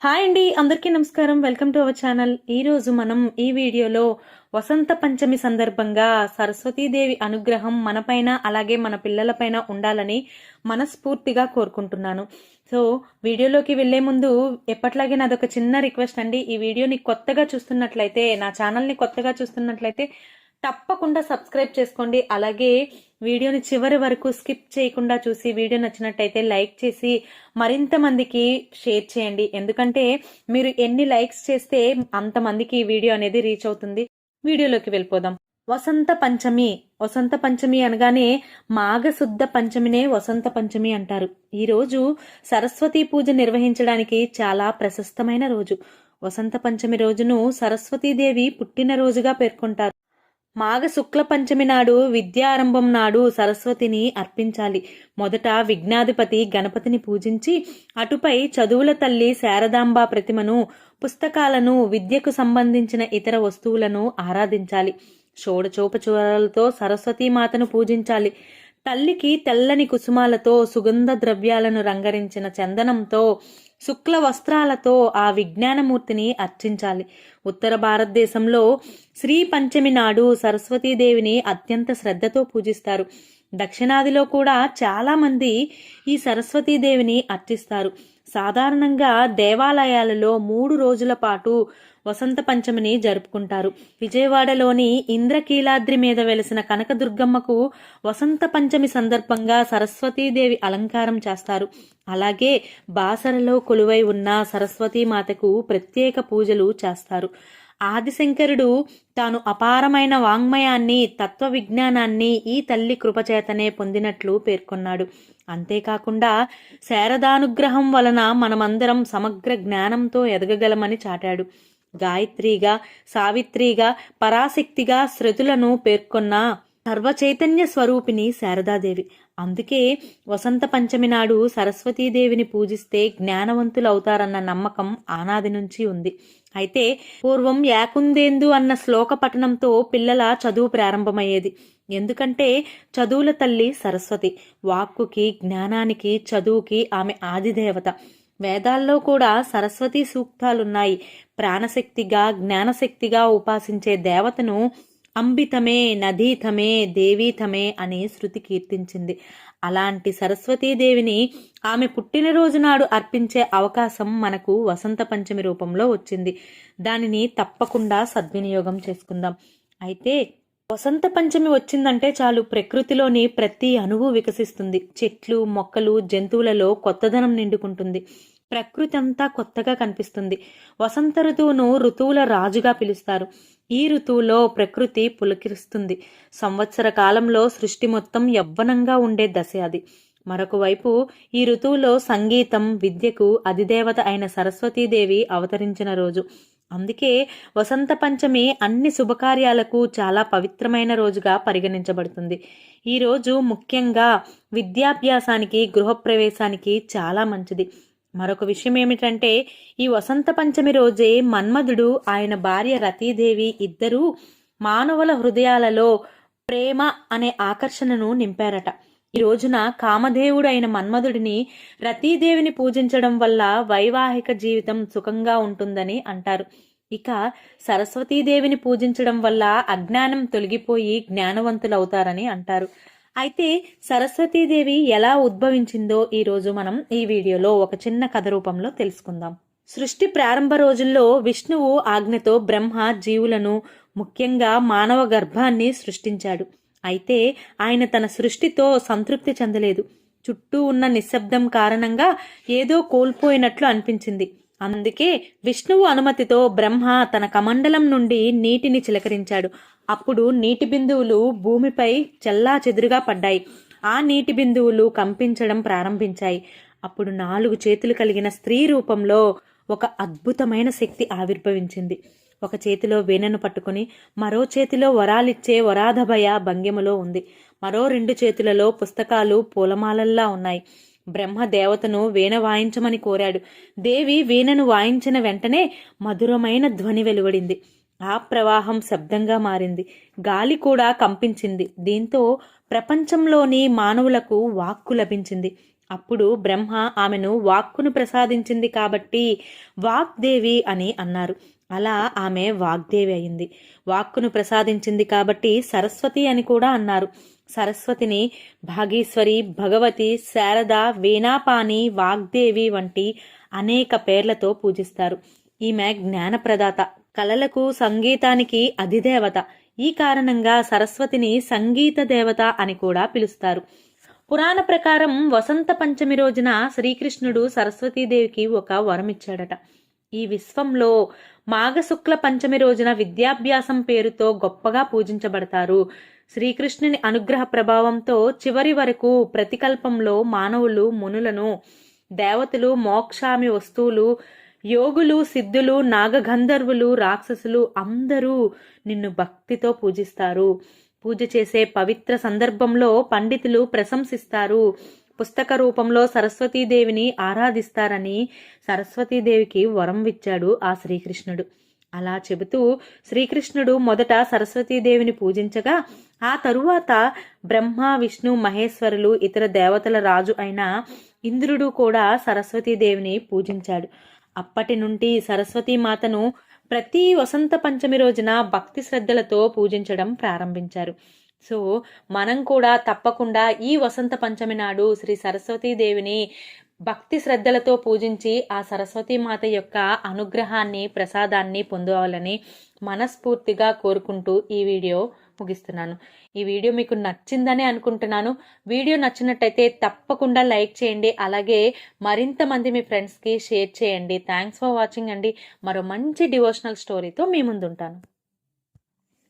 Hi అండి, అందరికీ నమస్కారం. Welcome to our channel. ఈరోజు మనం ఈ వీడియోలో వసంత పంచమి సందర్భంగా సరస్వతీదేవి అనుగ్రహం మనపైన అలాగే మన పిల్లలపైన ఉండాలని మనస్ఫూర్తిగా కోరుకుంటున్నాను. సో వీడియోలోకి వెళ్లే ముందు ఎప్పట్లాగే నాదొక చిన్న రిక్వెస్ట్ అండి. ఈ వీడియోని కొత్తగా చూస్తున్నట్లయితే, నా ఛానల్ని కొత్తగా చూస్తున్నట్లయితే తప్పకుండా సబ్స్క్రైబ్ చేసుకోండి. అలాగే వీడియోని చివరి వరకు స్కిప్ చేయకుండా చూసి వీడియో నచ్చినట్టయితే లైక్ చేసి మరింత మందికి షేర్ చేయండి. ఎందుకంటే మీరు ఎన్ని లైక్స్ చేస్తే అంతమందికి ఈ వీడియో అనేది రీచ్ అవుతుంది. వీడియోలోకి వెళ్ళిపోదాం. వసంత పంచమి. వసంత పంచమి అనగానే మాఘశుద్ధ పంచమినే వసంత పంచమి అంటారు. ఈ రోజు సరస్వతీ పూజ నిర్వహించడానికి చాలా ప్రశస్తమైన రోజు. వసంత పంచమి రోజును సరస్వతీదేవి పుట్టినరోజుగా పేర్కొంటారు. మాఘ శుక్ల పంచమి నాడు విద్యారంభం నాడు సరస్వతిని అర్పించాలి. మొదట విఘ్నాధిపతి గణపతిని పూజించి అటుపై చదువుల తల్లి శారదాంబ ప్రతిమను, పుస్తకాలను, విద్యకు సంబంధించిన ఇతర వస్తువులను ఆరాధించాలి. షోడచోపచారాలతో సరస్వతీమాతను పూజించాలి. తల్లికి తెల్లని కుసుమాలతో, సుగంధ ద్రవ్యాలను రంగరించిన చందనంతో, శుక్ల వస్త్రాలతో ఆ విజ్ఞానమూర్తిని అర్చించాలి. ఉత్తర భారతదేశంలో శ్రీ పంచమి నాడు సరస్వతీదేవిని అత్యంత శ్రద్ధతో పూజిస్తారు. దక్షిణాదిలో కూడా చాలా మంది ఈ సరస్వతీదేవిని అర్చిస్తారు. సాధారణంగా దేవాలయాలలో 3 రోజుల పాటు వసంత పంచమిని జరుపుకుంటారు. విజయవాడలోని ఇంద్రకీలాద్రి మీద వెలిసిన కనకదుర్గమ్మకు వసంత పంచమి సందర్భంగా సరస్వతీదేవి అలంకారం చేస్తారు. అలాగే బాసరలో కొలువై ఉన్న సరస్వతీమాతకు ప్రత్యేక పూజలు చేస్తారు. ఆదిశంకరుడు తాను అపారమైన వాంగ్మయాన్ని, తత్వ విజ్ఞానాన్ని ఈ తల్లి కృపచేతనే పొందినట్లు పేర్కొన్నాడు. అంతేకాకుండా శారదానుగ్రహం వలన మనమందరం సమగ్ర జ్ఞానంతో ఎదగగలమని చాటాడు. గాయత్రిగా, సావిత్రిగా, పరాశక్తిగా శృతులను పేర్కొన్న సర్వచైతన్య స్వరూపిణి శారదాదేవి. అందుకే వసంత పంచమి నాడు సరస్వతీదేవిని పూజిస్తే జ్ఞానవంతులవుతారన్న నమ్మకం ఆనాది నుంచి ఉంది. అయితే పూర్వం యాకుందేందు అన్న శ్లోక పఠనంతో పిల్లల చదువు ప్రారంభమయ్యేది. ఎందుకంటే చదువుల తల్లి సరస్వతి. వాక్కుకి, జ్ఞానానికి, చదువుకి ఆమె ఆదిదేవత. వేదాల్లో కూడా సరస్వతీ సూక్తాలున్నాయి. ప్రాణశక్తిగా, జ్ఞానశక్తిగా ఉపాసించే దేవతను అంబితమే, నదీతమే, దేవీతమే అని శృతి కీర్తించింది. అలాంటి సరస్వతీదేవిని ఆమె పుట్టినరోజు నాడు అర్పించే అవకాశం మనకు వసంత పంచమి రూపంలో వచ్చింది. దానిని తప్పకుండా సద్వినియోగం చేసుకుందాం. అయితే వసంత పంచమి వచ్చిందంటే చాలు, ప్రకృతిలోని ప్రతి అణువు వికసిస్తుంది. చెట్లు, మొక్కలు, జంతువులలో కొత్తదనం నిండుకుంటుంది. ప్రకృతి అంతా కొత్తగా కనిపిస్తుంది. వసంత ఋతువును ఋతువుల రాజుగా పిలుస్తారు. ఈ ఋతువులో ప్రకృతి పులకిస్తుంది. సంవత్సర కాలంలో సృష్టి మొత్తం యవ్వనంగా ఉండే దశ అది. మరొక వైపు ఈ ఋతువులో సంగీతం, విద్యకు అధిదేవత అయిన సరస్వతీదేవి అవతరించిన రోజు. అందుకే వసంత పంచమి అన్ని శుభకార్యాలకు చాలా పవిత్రమైన రోజుగా పరిగణించబడుతుంది. ఈ రోజు ముఖ్యంగా విద్యాభ్యాసానికి, గృహప్రవేశానికి చాలా మంచిది. మరొక విషయం ఏమిటంటే, ఈ వసంత పంచమి రోజే మన్మధుడు, ఆయన భార్య రతీదేవి ఇద్దరూ మానవుల హృదయాలలో ప్రేమ అనే ఆకర్షణను నింపారట. ఈ రోజున కామదేవుడు అయిన మన్మధుడిని, రతీదేవిని పూజించడం వల్ల వైవాహిక జీవితం సుఖంగా ఉంటుందని అంటారు. ఇక సరస్వతీదేవిని పూజించడం వల్ల అజ్ఞానం తొలగిపోయి జ్ఞానవంతులవుతారని అంటారు. అయితే సరస్వతీదేవి ఎలా ఉద్భవించిందో ఈరోజు మనం ఈ వీడియోలో ఒక చిన్న కథ రూపంలో తెలుసుకుందాం. సృష్టి ప్రారంభ రోజుల్లో విష్ణువు ఆజ్ఞతో బ్రహ్మ జీవులను, ముఖ్యంగా మానవ గర్భాన్ని సృష్టించాడు. అయితే ఆయన తన సృష్టితో సంతృప్తి చెందలేదు. చుట్టూ ఉన్న నిశ్శబ్దం కారణంగా ఏదో కోల్పోయినట్లు అనిపించింది. అందుకే విష్ణువు అనుమతితో బ్రహ్మ తన కమండలం నుండి నీటిని చిలకరించాడు. అప్పుడు నీటి బిందువులు భూమిపై చెల్లా చెదురుగా పడ్డాయి. ఆ నీటి బిందువులు కంపించడం ప్రారంభించాయి. అప్పుడు 4 చేతులు కలిగిన స్త్రీ రూపంలో ఒక అద్భుతమైన శక్తి ఆవిర్భవించింది. ఒక చేతిలో వీణను పట్టుకుని, మరో చేతిలో వరాలిచ్చే వరాధభయ భంగిమలో ఉంది. మరో 2 చేతులలో పుస్తకాలు పూలమాలల్లా ఉన్నాయి. బ్రహ్మ దేవతను వీణ వాయించమని కోరాడు. దేవి వీణను వాయించిన వెంటనే మధురమైన ధ్వని వెలువడింది. ఆ ప్రవాహం శబ్దంగా మారింది. గాలి కూడా కంపించింది. దీంతో ప్రపంచంలోని మానవులకు వాక్కు లభించింది. అప్పుడు బ్రహ్మ ఆమెను వాక్కును ప్రసాదించింది కాబట్టి వాగ్దేవి అని అన్నారు. అలా ఆమె వాగ్దేవి అయింది. వాక్కును ప్రసాదించింది కాబట్టి సరస్వతి అని కూడా అన్నారు. సరస్వతిని భాగీశ్వరి, భగవతి, శారద, వీణాపాని, వాగ్దేవి వంటి అనేక పేర్లతో పూజిస్తారు. ఈమె జ్ఞానప్రదాత, కళలకు సంగీతానికి అధిదేవత. ఈ కారణంగా సరస్వతిని సంగీత దేవత అని కూడా పిలుస్తారు. పురాణ ప్రకారం వసంత పంచమి రోజున శ్రీకృష్ణుడు సరస్వతీదేవికి ఒక వరం ఇచ్చాడట. ఈ విశ్వంలో మాఘశుక్ల పంచమి రోజున విద్యాభ్యాసం పేరుతో గొప్పగా పూజించబడతారు. శ్రీకృష్ణుని అనుగ్రహ ప్రభావంతో చివరి వరకు ప్రతికల్పంలో మానవులు, మునులను, దేవతలు, మోక్షామి వస్తువులు, యోగులు, సిద్ధులు, నాగగంధర్వులు, రాక్షసులు అందరూ నిన్ను భక్తితో పూజిస్తారు. పూజ చేసే పవిత్ర సందర్భంలో పండితులు ప్రశంసిస్తారు. పుస్తక రూపంలో సరస్వతీదేవిని ఆరాధిస్తారని సరస్వతీదేవికి వరం ఇచ్చాడు ఆ శ్రీకృష్ణుడు. అలా చెబుతూ శ్రీకృష్ణుడు మొదట సరస్వతీదేవిని పూజించగా ఆ తరువాత బ్రహ్మ, విష్ణు, మహేశ్వరులు, ఇతర దేవతల రాజు అయిన ఇంద్రుడు కూడా సరస్వతీదేవిని పూజించాడు. అప్పటి నుండి సరస్వతీమాతను ప్రతి వసంత పంచమి రోజున భక్తి శ్రద్ధలతో పూజించడం ప్రారంభించారు. సో మనం కూడా తప్పకుండా ఈ వసంత పంచమి నాడు శ్రీ సరస్వతీదేవిని భక్తి శ్రద్ధలతో పూజించి ఆ సరస్వతీమాత యొక్క అనుగ్రహాన్ని, ప్రసాదాన్ని పొందాలని మనస్ఫూర్తిగా కోరుకుంటూ ఈ వీడియో ముగిస్తున్నాను. ఈ వీడియో మీకు నచ్చిందని అనుకుంటున్నాను. వీడియో నచ్చినట్టయితే తప్పకుండా లైక్ చేయండి. అలాగే మరింత మంది మీ ఫ్రెండ్స్కి షేర్ చేయండి. థ్యాంక్స్ ఫర్ వాచింగ్ అండి. మరో మంచి డివోషనల్ స్టోరీతో మీ ముందుంటాను.